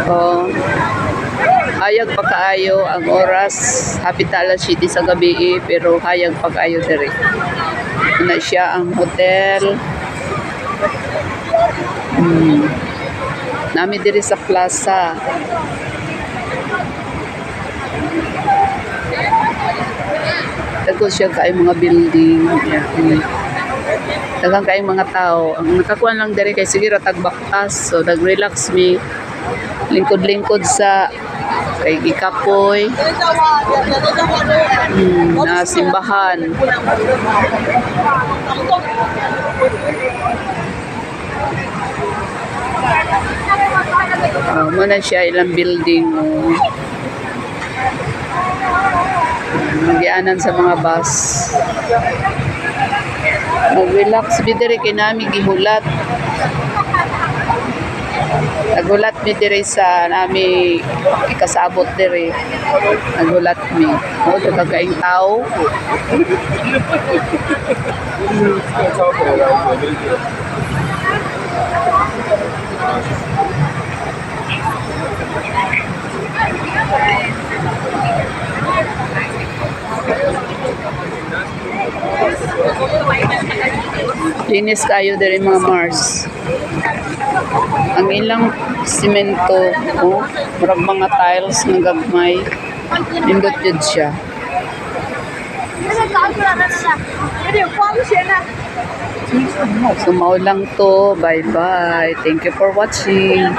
Oh, hayag pa kaayo ang oras hapit alas 7 sa gabi pero hayag pa kaayo diri. Na siya ang hotel. Nami diri sa plaza. Dagko siya kay mga building. Daghang kay mga tao. Ang nakakuan lang diri kay sige ra tagbaktas. So nag-relax mi. Lingkod-lingkod sa kay gikapoy. Na simbahan. Muna siya ilang building. Nagyanan sa mga bus. Mag-relax bidiri kay nami gihulat. Nagulat mi diri sa nami ikasabot diri. Nagulat mi. O kagaing tao. Linis kayo diri mga Mars. Ang ilang simento, murag mga tiles nga gagmay. Nindot yun siya. So mao lang to. Bye bye. Thank you for watching.